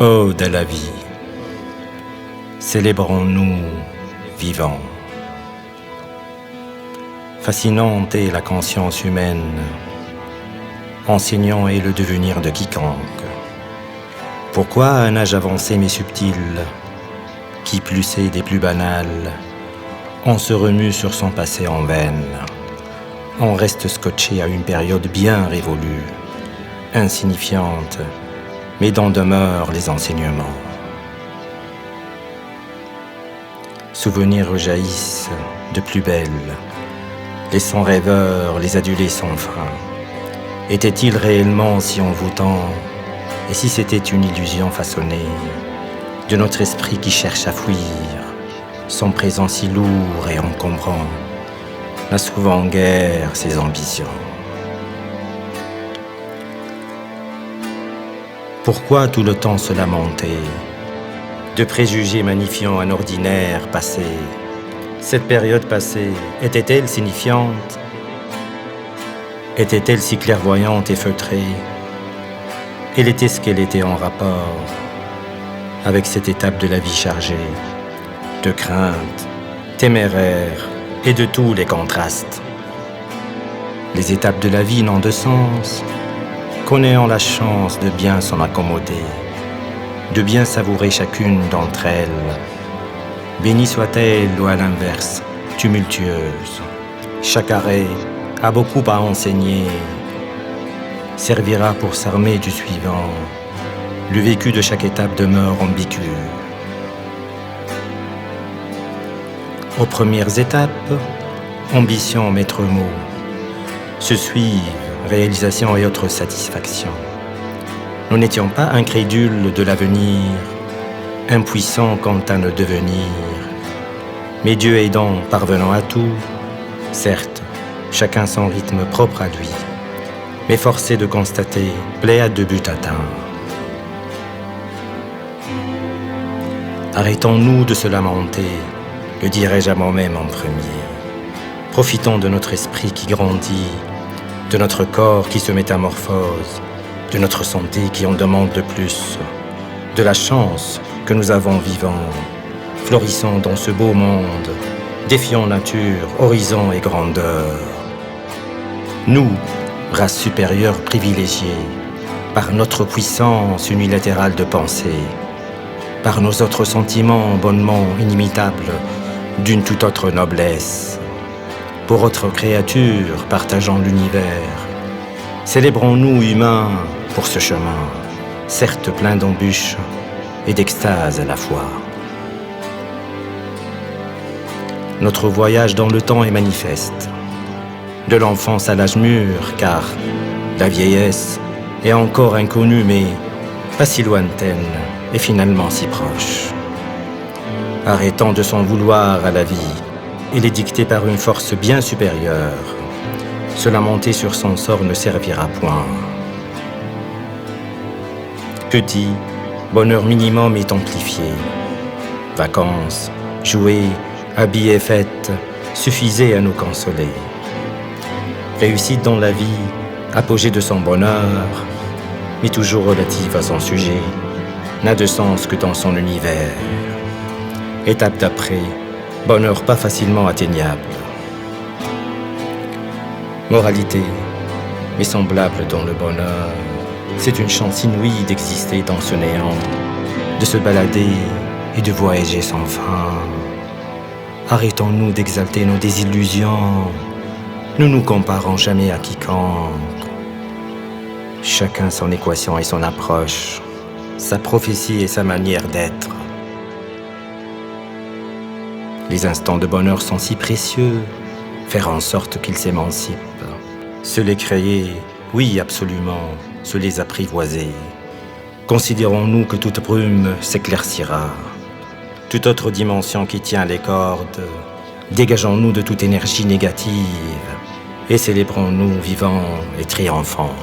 Ode à la vie, célébrons-nous vivants. Fascinante est la conscience humaine, enseignant est le devenir de quiconque. Pourquoi à un âge avancé mais subtil, qui plus est des plus banals, on se remue sur son passé en veine, on reste scotché à une période bien révolue, insignifiante, mais dont demeurent les enseignements. Souvenirs rejaillissent de plus belle, laissant rêveurs les adulés sans frein. Était-il réellement si envoûtant, et si c'était une illusion façonnée de notre esprit qui cherche à fuir, son présent si lourd et encombrant, n'a souvent guère ses ambitions. Pourquoi tout le temps se lamenter de préjugés magnifiant un ordinaire passé? Cette période passée était-elle signifiante? Était-elle si clairvoyante et feutrée? Elle était ce qu'elle était en rapport avec cette étape de la vie chargée de craintes, téméraires et de tous les contrastes. Les étapes de la vie n'ont de sens qu'en ayant la chance de bien s'en accommoder, de bien savourer chacune d'entre elles, bénie soit-elle ou à l'inverse, tumultueuse. Chaque arrêt a beaucoup à enseigner, servira pour s'armer du suivant. Le vécu de chaque étape demeure ambigu. Aux premières étapes, ambition, maître mot, se suivent réalisation et autres satisfactions. Nous n'étions pas incrédules de l'avenir, impuissants quant à nos devenirs. Mais Dieu aidant, parvenant à tout, certes, chacun son rythme propre à lui, mais forcé de constater pléiade de buts atteints. Arrêtons-nous de se lamenter, le dirais-je à moi-même en premier. Profitons de notre esprit qui grandit, de notre corps qui se métamorphose, de notre santé qui en demande le plus, de la chance que nous avons vivant, florissant dans ce beau monde, défiant nature, horizon et grandeur. Nous, race supérieure privilégiée, par notre puissance unilatérale de pensée, par nos autres sentiments bonnement inimitables, d'une toute autre noblesse, pour autres créatures partageant l'univers, célébrons-nous humains pour ce chemin, certes plein d'embûches et d'extase à la fois. Notre voyage dans le temps est manifeste, de l'enfance à l'âge mûr, car la vieillesse est encore inconnue, mais pas si lointaine et finalement si proche. Arrêtant de s'en vouloir à la vie, il est dicté par une force bien supérieure. Se lamenter sur son sort ne servira point. Petit, bonheur minimum est amplifié. Vacances, jouets, habits et fêtes suffisaient à nous consoler. Réussite dans la vie, apogée de son bonheur, mais toujours relative à son sujet, n'a de sens que dans son univers. Étape d'après, bonheur pas facilement atteignable. Moralité, mais semblable dans le bonheur, c'est une chance inouïe d'exister dans ce néant, de se balader et de voyager sans fin. Arrêtons-nous d'exalter nos désillusions, nous nous comparons jamais à quiconque. Chacun son équation et son approche, sa prophétie et sa manière d'être. Les instants de bonheur sont si précieux, faire en sorte qu'ils s'émancipent. Se les créer, oui, absolument, se les apprivoiser. Considérons-nous que toute brume s'éclaircira. Toute autre dimension qui tient les cordes, dégageons-nous de toute énergie négative et célébrons-nous vivants et triomphants.